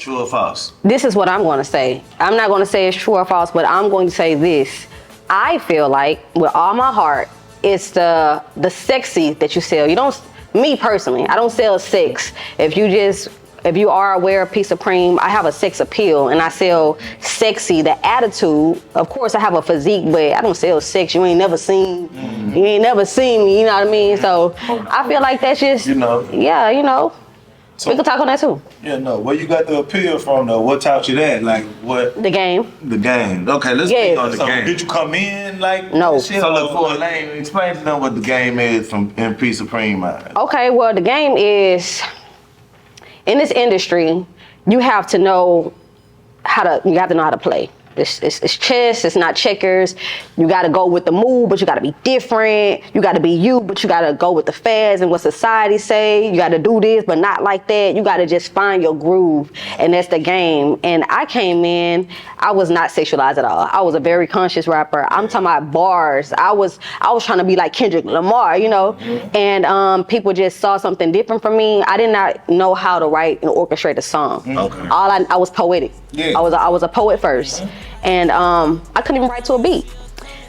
True or false? This is what I'm going to say. I'm not going to say it's true or false, but I'm going to say this. I feel like, with all my heart, it's the sexy that you sell. You don't, me personally, I don't sell sex. If you are aware of P Supreme, I have a sex appeal and I sell sexy, the attitude. Of course, I have a physique, but I don't sell sex. You ain't never seen me, you know what I mean? So I feel like that's just, yeah, So, we can talk on that too. Yeah, no. Where you got the appeal from though? What taught you that? Like what? The game. The game. Okay, let's speak on the game. Did you come in like? No. So look for a lane. Explain to them what the game is from MP Supreme mind. Okay, well the game is, in this industry, you have to know how to play. It's chess, it's not checkers. You gotta go with the move, but you gotta be different. You gotta be you, but you gotta go with the fads and what society say. You gotta do this, but not like that. You gotta just find your groove, and that's the game. And I came in, I was not sexualized at all. I was a very conscious rapper. I'm talking about bars. I was trying to be like Kendrick Lamar, and people just saw something different from me. I did not know how to write and orchestrate a song. Okay. I was poetic. Yeah. I was a poet first. And I couldn't even write to a beat.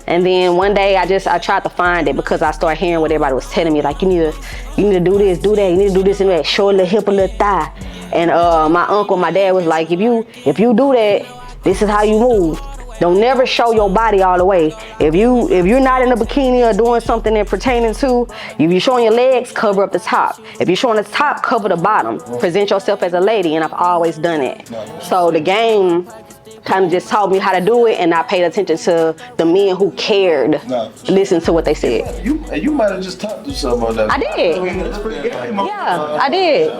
And then one day I tried to find it because I started hearing what everybody was telling me, like you need to do this, do that, you need to do this and that, show a little hip, a little thigh. And my dad was like, if you do that, this is how you move. Don't never show your body all the way. If you're not in a bikini or doing something that pertaining to, if you're showing your legs, cover up the top. If you're showing the top, cover the bottom. Present yourself as a lady, and I've always done it. So the game kind of just taught me how to do it, and I paid attention to the men who cared, listen to what they said. You might have just talked to someone that. I did. Yeah, I did.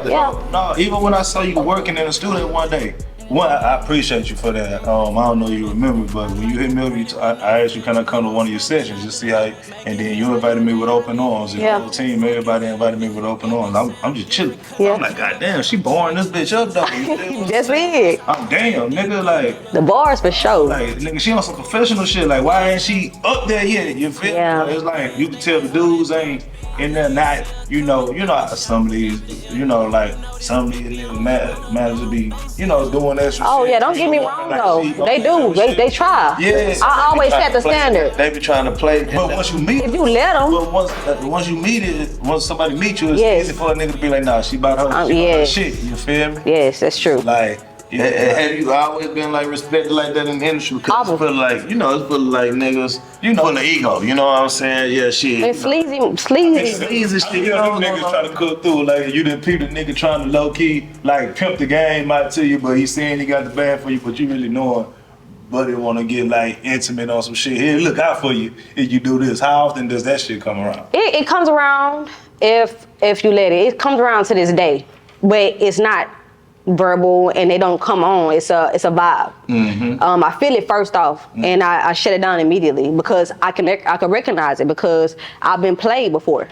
Yeah. No, even when I saw you working in the studio one day, I appreciate you for that. I don't know if you remember, but when you hit me up, I asked you kind of come to one of your sessions, just see how, and then you invited me with open arms. And the whole team, everybody invited me with open arms. I'm just chilling. Yeah. I'm like, God damn, she boring this bitch up though. Just big. I'm damn, nigga, like. The bars for sure. Like, nigga, she on some professional shit. Like, why ain't she up there yet? You feel? Yeah. It's like you can tell the dudes ain't in there not, you know how some of these, like some of these niggas manage to be, doing extra shit. Yeah, don't get me wrong though. They do. They try. Yeah. I always set the standard. They be trying to play. But once you meet, if you let them. But once you meet it, once somebody meet you, it's easy for a nigga to be like, nah, she about her shit. You feel me? Yes, that's true. Like. Have you always been like respected like that in the industry? Because it's full of like, it's full of like niggas, full of ego, you know what I'm saying? Yeah, shit. It's sleazy shit. You know, them niggas trying to cook through. Like, you didn't peep the nigga trying to low key, like, pimp the game out to you, but he's saying he got the bag for you, but you really know him. But he want to get like intimate on some shit. Here, look out for you if you do this. How often does that shit come around? It comes around if you let it. It comes around to this day, but it's not verbal and they don't come on. It's a vibe. I feel it first off, and I shut it down immediately because I can recognize it because I've been played before.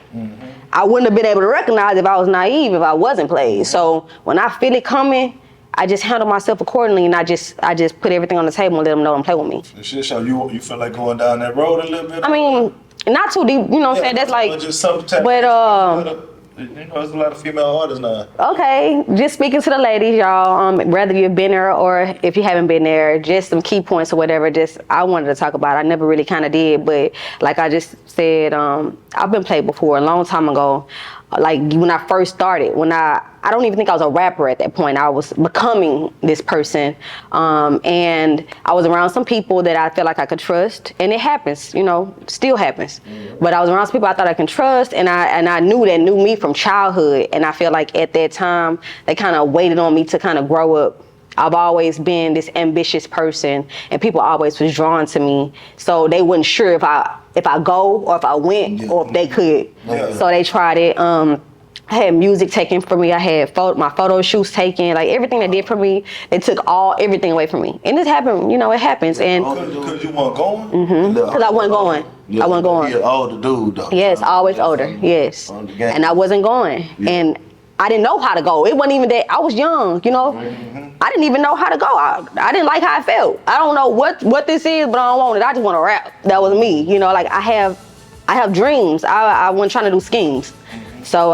I wouldn't have been able to recognize if I was naive, if I wasn't played. So when I feel it coming, I just handle myself accordingly, and I just put everything on the table and let them know and play with me. So you feel like going down that road a little bit? I mean, not too deep. You know what I'm saying? That's like, but there's a lot of female artists now. Okay, just speaking to the ladies, y'all, whether you've been there or if you haven't been there, just some key points or whatever, I wanted to talk about. I never really kind of did, but like I just said, I've been played before a long time ago. Like when I first started, I don't even think I was a rapper at that point. I was becoming this person. And I was around some people that I felt like I could trust. And it happens, still happens. But I was around some people I thought I could trust, and I knew me from childhood. And I feel like at that time, they kind of waited on me to kind of grow up. I've always been this ambitious person, and people always was drawn to me. So they wasn't sure if I go or if I went or if they could. So they tried it. I had music taken from me. I had my photo shoots taken. Like everything they did for me, they took everything away from me. And this happened. It happens. And because you weren't going. Because I wasn't going. I wasn't going. You're an older dude though. Yes, always older. Yes. And I wasn't going. And I didn't know how to go. It wasn't even that. I was young, I didn't even know how to go. I didn't like how I felt. I don't know what this is, but I don't want it. I just want to rap. That was me. Like I have dreams. I wasn't trying to do schemes. So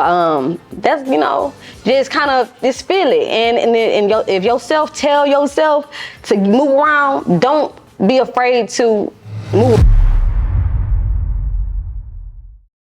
that's, just kind of just feel it. And if yourself tell yourself to move around, don't be afraid to move.